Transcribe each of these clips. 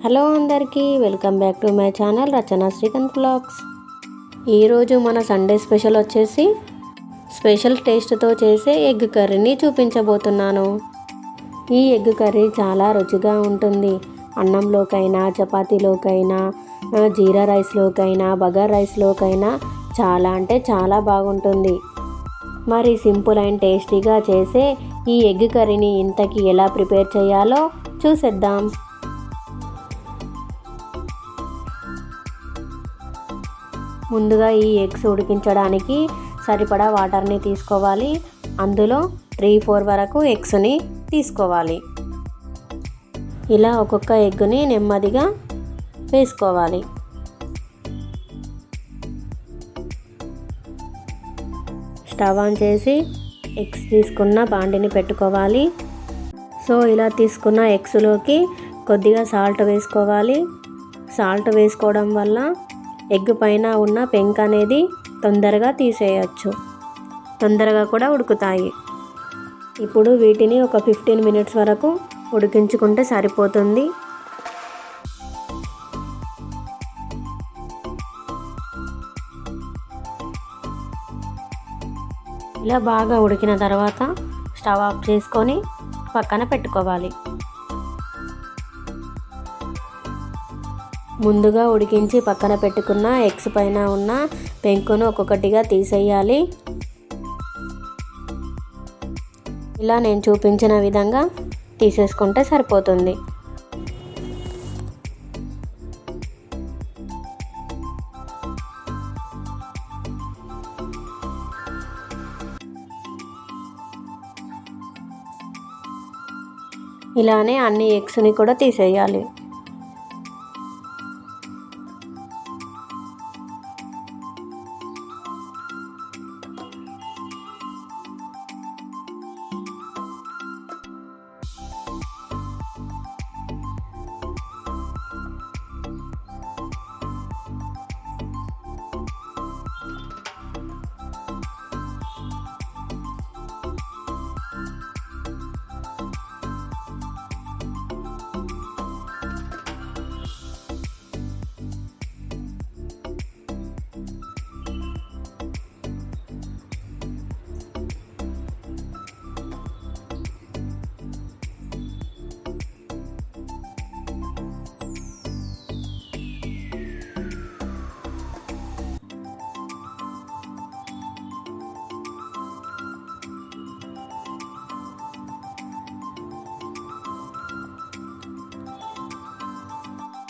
Hello అందరికీ welcome back to my channel Rachana Srikanth vlogs. ఈరోజు మన సండే స్పెషల్ వచ్చేసి స్పెషల్ టేస్ట్తో చేసే ఎగ్ కర్రీని చూపించబోతున్నాను. ఈ ఎగ్ కర్రీ చాలా రుచిగా ఉంటుంది. అన్నంలోకైనా, చపాతీలోకైనా, జీరా రైస్లోకైనా, బగార్ రైస్లోకైనా చాలా అంటే చాలా బాగుంటుంది. మరి సింపుల్ అండ్ టేస్టీగా చేసే ఈ ఎగ్ కర్రీని ఇంతకీ ఎలా ప్రిపేర్ చేయాలో చూసేద్దాం. ముందుగా ఈ ఎగ్స్ ఉడికించడానికి సరిపడా వాటర్ని తీసుకోవాలి. అందులో 3-4 వరకు ఎగ్స్ని తీసుకోవాలి. ఇలా ఒక్కొక్క ఎగ్ని నెమ్మదిగా వేసుకోవాలి. స్టవ్ ఆన్ చేసి ఎగ్స్ తీసుకున్న బాండిని పెట్టుకోవాలి. సో ఇలా తీసుకున్న ఎగ్స్లోకి కొద్దిగా సాల్ట్ వేసుకోవాలి. సాల్ట్ వేసుకోవడం వల్ల ఎగ్ పైన ఉన్న పెంక అనేది తొందరగా తీసేయచ్చు, తొందరగా కూడా ఉడుకుతాయి. ఇప్పుడు వీటిని ఒక 15 మినిట్స్ వరకు ఉడికించుకుంటే సరిపోతుంది. ఇలా బాగా ఉడికిన తర్వాత స్టవ్ ఆఫ్ చేసుకొని పక్కన పెట్టుకోవాలి. ముందుగా ఉడికించి పక్కన పెట్టుకున్న ఎగ్స్ పైన ఉన్న పెంకును ఒక్కొక్కటిగా తీసేయాలి. ఇలా నేను చూపించిన విధంగా తీసేసుకుంటే సరిపోతుంది. ఇలానే అన్ని ఎగ్స్ని కూడా తీసేయాలి.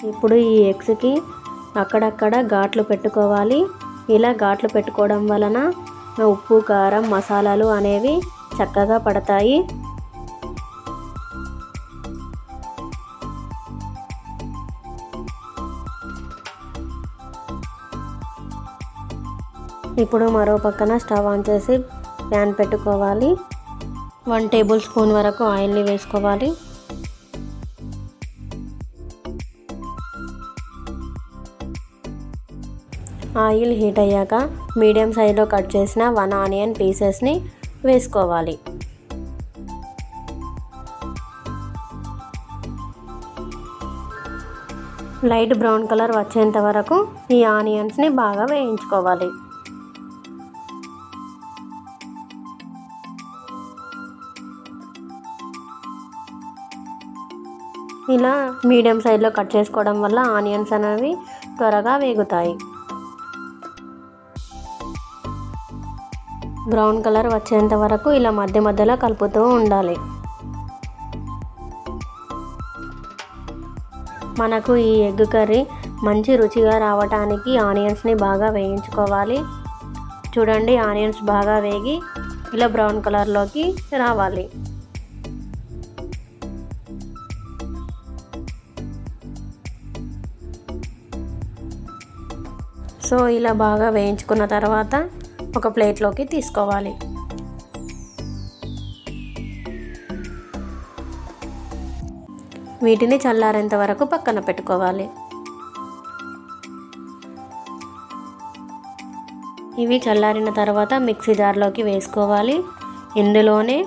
ఇప్పుడు ఈ ఎగ్స్కి అక్కడక్కడ ఘాట్లు పెట్టుకోవాలి. ఇలా ఘాట్లు పెట్టుకోవడం వలన ఉప్పు, కారం, మసాలాలు అనేవి చక్కగా పడతాయి. ఇప్పుడు మరో పక్కన స్టవ్ ఆన్ చేసి ప్యాన్ పెట్టుకోవాలి. 1 టేబుల్ స్పూన్ వరకు ఆయిల్ని వేసుకోవాలి. ఆయిల్ హీట్ అయ్యాక మీడియం సైజులో కట్ చేసిన 1 ఆనియన్ పీసెస్ని వేసుకోవాలి. లైట్ బ్రౌన్ కలర్ వచ్చేంత వరకు ఈ ఆనియన్స్ని బాగా వేయించుకోవాలి. ఇలా మీడియం సైజులో కట్ చేసుకోవడం వల్ల ఆనియన్స్ అనేవి త్వరగా వేగుతాయి. బ్రౌన్ కలర్ వచ్చేంత వరకు ఇలా మధ్య మధ్యలో కలుపుతూ ఉండాలి. మనకు ఈ ఎగ్ కర్రీ మంచి రుచిగా రావడానికి ఆనియన్స్ని బాగా వేయించుకోవాలి. చూడండి, ఆనియన్స్ బాగా వేగి ఇలా బ్రౌన్ కలర్లోకి రావాలి. సో ఇలా బాగా వేయించుకున్న తర్వాత ఒక ప్లేట్లోకి తీసుకోవాలి. వీటిని చల్లారేంత వరకు పక్కన పెట్టుకోవాలి. ఇవి చల్లారిన తర్వాత మిక్సీ జార్లోకి వేసుకోవాలి. ఇందులోనే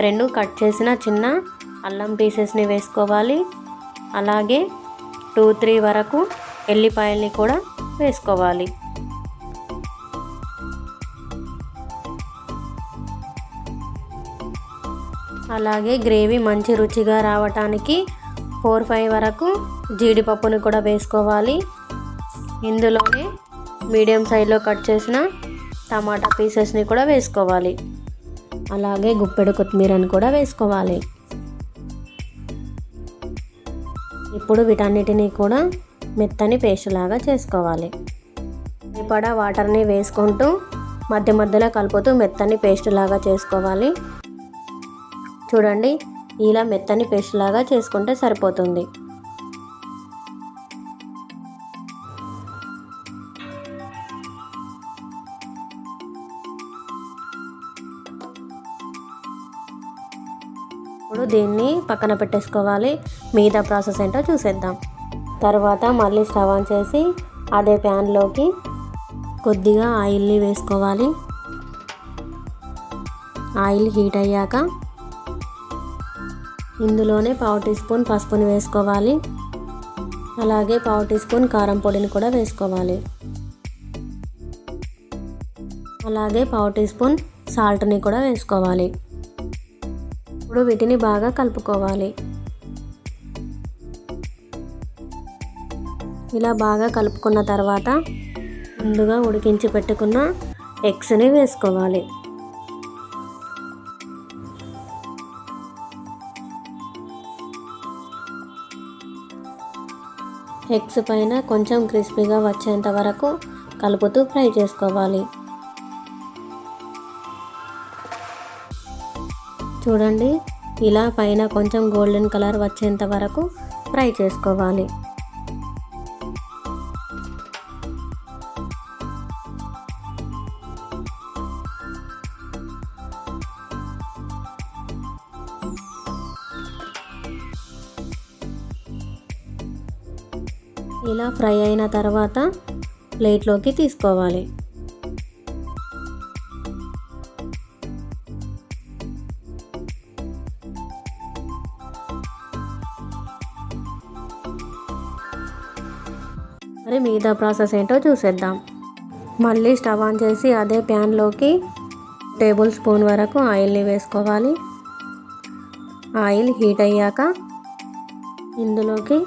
2 కట్ చేసిన చిన్న అల్లం పీసెస్ని వేసుకోవాలి. అలాగే 2-3 వరకు ఎల్లిపాయల్ని కూడా వేసుకోవాలి. అలాగే గ్రేవీ మంచి రుచిగా రావటానికి 4-5 వరకు జీడిపప్పుని కూడా వేసుకోవాలి. ఇందులోనే మీడియం సైజులో కట్ చేసిన టమాటా పీసెస్ని కూడా వేసుకోవాలి. అలాగే గుప్పెడు కొత్తిమీరని కూడా వేసుకోవాలి. ఇప్పుడు వీటన్నిటినీ కూడా మెత్తని పేస్ట్ లాగా చేసుకోవాలి. సరిపడా వాటర్ని వేసుకుంటూ మధ్య మధ్యలో కలుపుతూ మెత్తని పేస్ట్ లాగా చేసుకోవాలి. చూడండి, ఇలా మెత్తని పేస్ట్ లాగా చేసుకుంటే సరిపోతుంది. ఇప్పుడు దీన్ని పక్కన పెట్టేసుకోవాలి. మిగతా ప్రాసెస్ ఏంటో చూసేద్దాం. తర్వాత మళ్ళీ స్టవ్ ఆన్ చేసి అదే ప్యాన్లోకి కొద్దిగా ఆయిల్ని వేసుకోవాలి. ఆయిల్ హీట్ అయ్యాక ఇందులోనే 1/2 టీ స్పూన్ పసుపుని వేసుకోవాలి. అలాగే 1/2 టీ స్పూన్ కారం పొడిని కూడా వేసుకోవాలి. అలాగే 1/2 టీ స్పూన్ సాల్ట్ని కూడా వేసుకోవాలి. ఇప్పుడు వీటిని బాగా కలుపుకోవాలి. ఇలా బాగా కలుపుకున్న తర్వాత ముందుగా ఉడికించి పెట్టుకున్న ఎగ్స్ని వేసుకోవాలి. ఎగ్స్ పైన కొంచెం క్రిస్పీగా వచ్చేంత వరకు కలుపుతూ ఫ్రై చేసుకోవాలి. చూడండి, ఇలా పైన కొంచెం గోల్డెన్ కలర్ వచ్చేంత వరకు ఫ్రై చేసుకోవాలి. ఇలా ఫ్రై అయిన తర్వాత ప్లేట్లోకి తీసుకోవాలి. మరి మిగతా ప్రాసెస్ ఏంటో చూసేద్దాం. మళ్ళీ స్టవ్ ఆన్ చేసి అదే ప్యాన్లోకి 1 టేబుల్ స్పూన్ వరకు ఆయిల్ని వేసుకోవాలి. ఆయిల్ హీట్ అయ్యాక ఇందులోకి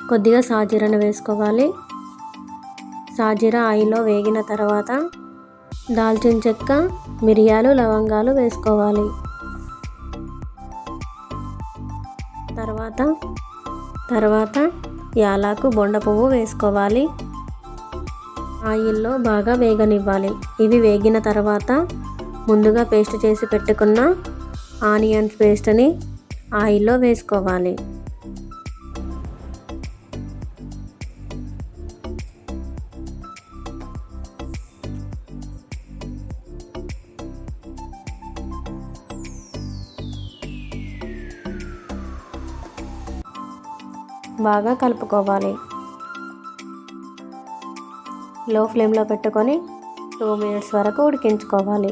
కొద్దిగా సాజీరను వేసుకోవాలి. సాజీర ఆయిల్లో వేగిన తర్వాత దాల్చిన చెక్క, మిరియాలు, లవంగాలు వేసుకోవాలి. తర్వాత యాలకు, బొండ పువ్వు వేసుకోవాలి. ఆయిల్లో బాగా వేగనివ్వాలి. ఇవి వేగిన తర్వాత ముందుగా పేస్ట్ చేసి పెట్టుకున్న ఆనియన్స్ పేస్ట్ని ఆయిల్లో వేసుకోవాలి. బాగా కలుపుకోవాలి. లో ఫ్లేమ్లో పెట్టుకొని 2 మినిట్స్ వరకు ఉడికించుకోవాలి.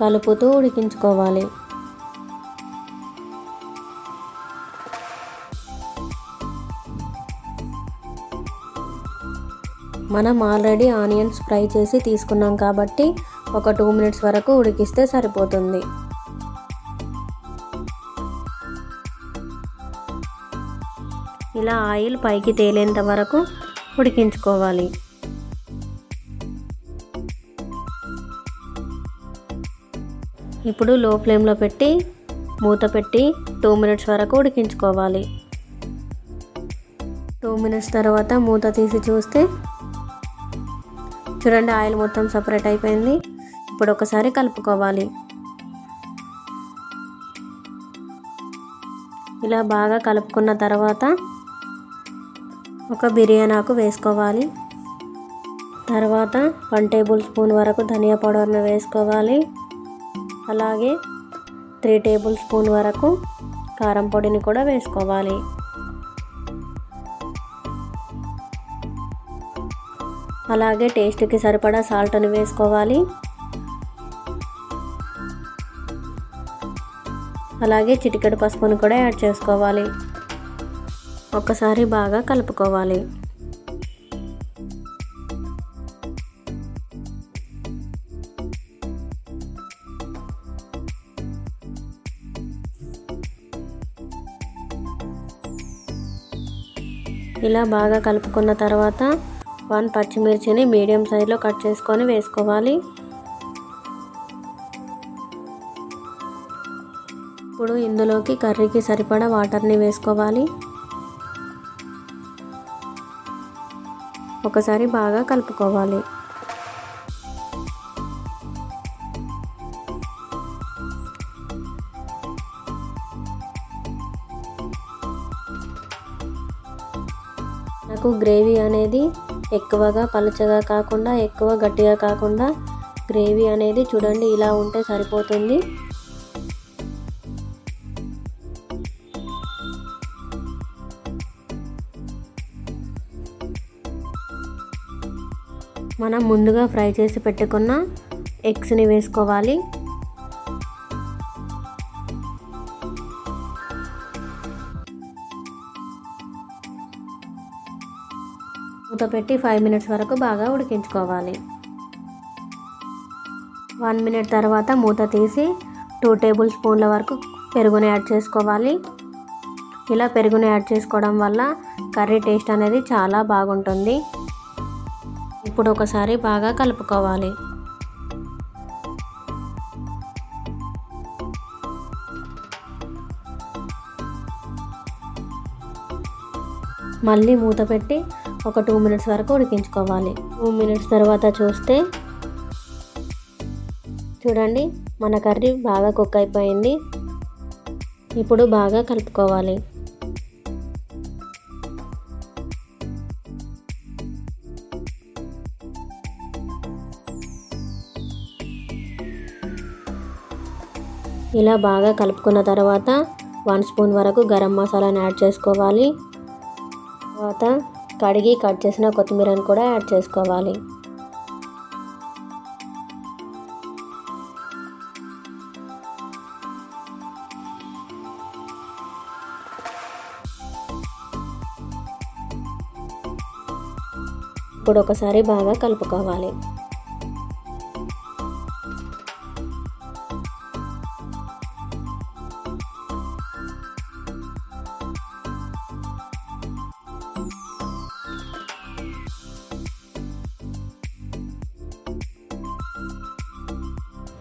కలుపుతూ ఉడికించుకోవాలి. మనం ఆల్రెడీ ఆనియన్స్ ఫ్రై చేసి తీసుకున్నాం కాబట్టి ఒక 2 మినిట్స్ వరకు ఉడికిస్తే సరిపోతుంది. ఇలా ఆయిల్ పైకి తేలేంత వరకు ఉడికించుకోవాలి. ఇప్పుడు లో ఫ్లేమ్లో పెట్టి మూత పెట్టి 2 మినిట్స్ వరకు ఉడికించుకోవాలి. 2 మినిట్స్ తర్వాత మూత తీసి చూస్తే చూడండి, ఆయిల్ మొత్తం సపరేట్ అయిపోయింది. ఇప్పుడు ఒకసారి కలుపుకోవాలి. ఇలా బాగా కలుపుకున్న తర్వాత ఒక బిర్యానీ ఆకు వేసుకోవాలి. తర్వాత 1 టేబుల్ స్పూన్ వరకు ధనియా పౌడర్ను వేసుకోవాలి. అలాగే 3 టేబుల్ స్పూన్ వరకు కారం పొడిని కూడా వేసుకోవాలి. అలాగే టేస్ట్కి సరిపడా సాల్ట్ని వేసుకోవాలి. అలాగే చిటికెడు పసుపును కూడా యాడ్ చేసుకోవాలి. ఒకసారి బాగా కలుపుకోవాలి. ఇలా బాగా కలుపుకున్న తర్వాత 1 పచ్చిమిర్చిని మీడియం సైజులో కట్ చేసుకొని వేసుకోవాలి. ఇప్పుడు ఇందులోకి కర్రీకి సరిపడా వాటర్ని వేసుకోవాలి. ఒకసారి బాగా కలుపుకోవాలి. నాకు గ్రేవీ అనేది ఎక్కువగా పలుచగా కాకుండా ఎక్కువ గట్టిగా కాకుండా గ్రేవీ అనేది చూడండి ఇలా ఉంటే సరిపోతుంది. మనం ముందుగా ఫ్రై చేసి పెట్టుకున్న ఎగ్స్ని వేసుకోవాలి. మూత పెట్టి 5 మినిట్స్ వరకు బాగా ఉడికించుకోవాలి. 1 మినిట్ తర్వాత మూత తీసి 2 టేబుల్ స్పూన్ల వరకు పెరుగుని యాడ్ చేసుకోవాలి. ఇలా పెరుగుని యాడ్ చేసుకోవడం వల్ల కర్రీ టేస్ట్ అనేది చాలా బాగుంటుంది. ఇప్పుడు ఒకసారి బాగా కలుపుకోవాలి. మళ్ళీ మూత పెట్టి ఒక 2 మినిట్స్ వరకు ఉడికించుకోవాలి. 2 మినిట్స్ తర్వాత చూస్తే చూడండి మన కర్రీ బాగా కుక్ అయిపోయింది. ఇప్పుడు బాగా కలుపుకోవాలి. ఇలా బాగా కలుపుకున్న తర్వాత 1 స్పూన్ వరకు గరం మసాలాను యాడ్ చేసుకోవాలి. తర్వాత కడిగి కట్ చేసిన కొత్తిమీరను కూడా యాడ్ చేసుకోవాలి. ఇప్పుడు ఒకసారి బాగా కలుపుకోవాలి.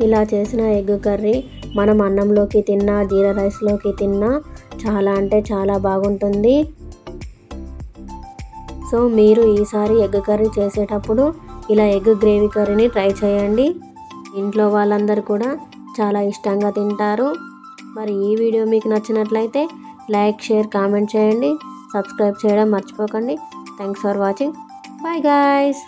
ఇలా చేసిన ఎగ్ కర్రీ మనం అన్నంలోకి తిన్నా జీరా రైస్లోకి తిన్నా చాలా అంటే చాలా బాగుంటుంది. సో మీరు ఈసారి ఎగ్ కర్రీ చేసేటప్పుడు ఇలా ఎగ్ గ్రేవీ కర్రీని ట్రై చేయండి. ఇంట్లో వాళ్ళందరూ కూడా చాలా ఇష్టంగా తింటారు. మరి ఈ వీడియో మీకు నచ్చినట్లయితే లైక్, షేర్, కామెంట్ చేయండి. సబ్స్క్రైబ్ చేయడం మర్చిపోకండి. Thanks for watching. Bye guys.